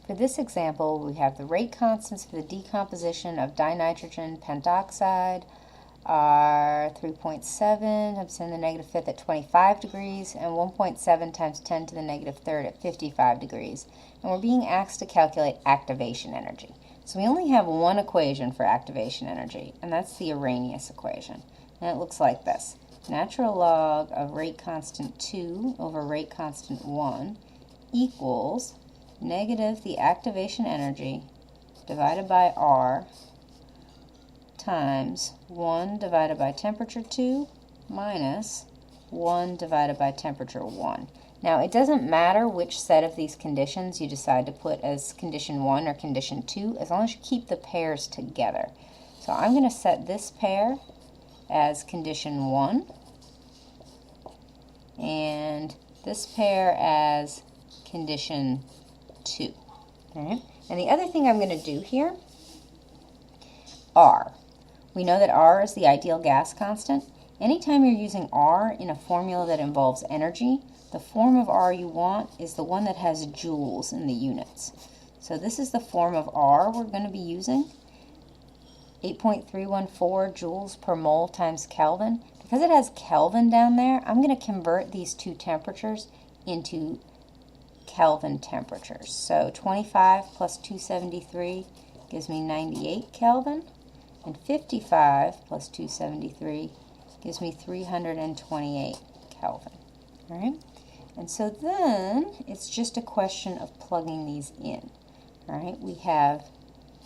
For this example, we have the rate constants for the decomposition of dinitrogen pentoxide are 3.7 times 10 to the negative fifth at 25 degrees and 1.7 times 10 to the negative third at 55 degrees. And we're being asked to calculate activation energy. So we only have one equation for activation energy, and that's the Arrhenius equation. And it looks like this. Natural log of rate constant 2 over rate constant 1 equals negative the activation energy divided by R times 1 divided by temperature 2 minus 1 divided by temperature 1. Now, it doesn't matter which set of these conditions you decide to put as condition 1 or condition 2, as long as you keep the pairs together. So I'm going to set this pair as condition 1 and this pair as condition 2. Okay? And the other thing I'm going to do here, R. We know that R is the ideal gas constant. Anytime you're using R in a formula that involves energy, the form of R you want is the one that has joules in the units. So this is the form of R we're going to be using. 8.314 joules per mole times Kelvin. Because it has Kelvin down there, I'm going to convert these two temperatures into Kelvin temperatures. So 25 plus 273 gives me 98 Kelvin, and 55 plus 273 gives me 328 Kelvin. All right? And so then it's just a question of plugging these in. All right? We have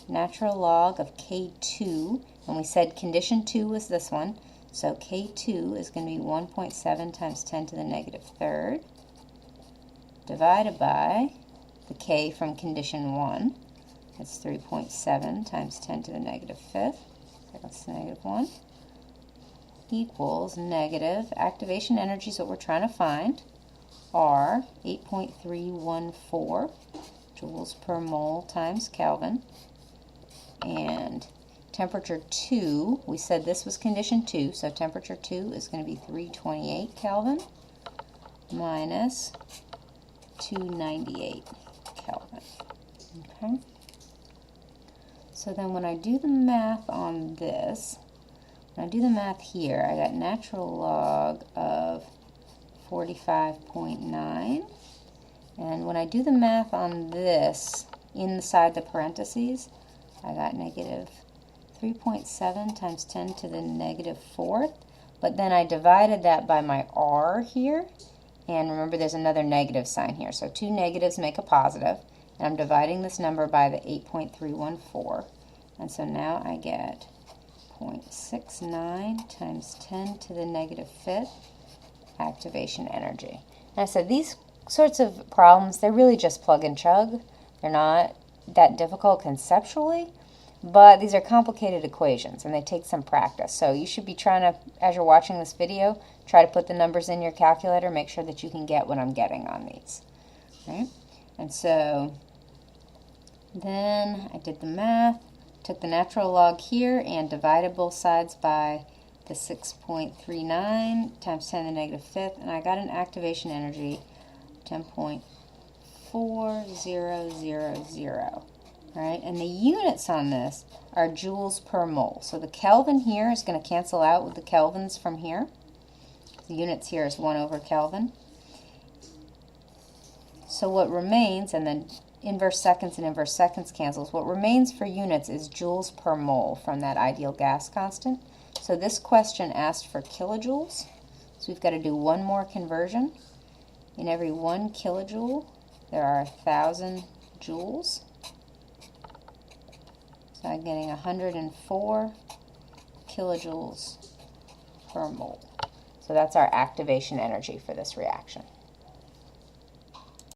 natural log of K2, and we said condition 2 was this one, so K2 is going to be 1.7 times 10 to the negative third divided by the K from condition 1. That's 3.7 times 10 to the negative fifth. That's negative 1. Equals negative, activation energy is what we're trying to find, R 8.314 joules per mole times Kelvin. And temperature 2, we said this was condition 2, so temperature 2 is going to be 328 Kelvin minus 298 Kelvin. Okay? So then when I do the math on this, when I do the math here, I got natural log of 45.9. And when I do the math on this inside the parentheses, I got negative 3.7 times 10 to the negative fourth. But then I divided that by my R here. And remember, there's another negative sign here. So two negatives make a positive. And I'm dividing this number by the 8.314. And so now I get 0.69 times 10 to the negative fifth activation energy. And I said these sorts of problems, they're really just plug and chug. They're not that difficult conceptually, but these are complicated equations and they take some practice. So you should be trying to, as you're watching this video, try to put the numbers in your calculator, make sure that you can get what I'm getting on these. Right? And so then I did the math, took the natural log here and divided both sides by the 6.39 times 10 to the negative fifth, and I got an activation energy 10.4000. Right? And the units on this are joules per mole. So the Kelvin here is going to cancel out with the kelvins from here. The units here is 1 over Kelvin. So what remains, and then inverse seconds and inverse seconds cancels, what remains for units is joules per mole from that ideal gas constant. So this question asked for kilojoules. So we've got to do one more conversion. In every 1 kilojoule, there are 1,000 joules. So I'm getting 104 kilojoules per mole. So that's our activation energy for this reaction.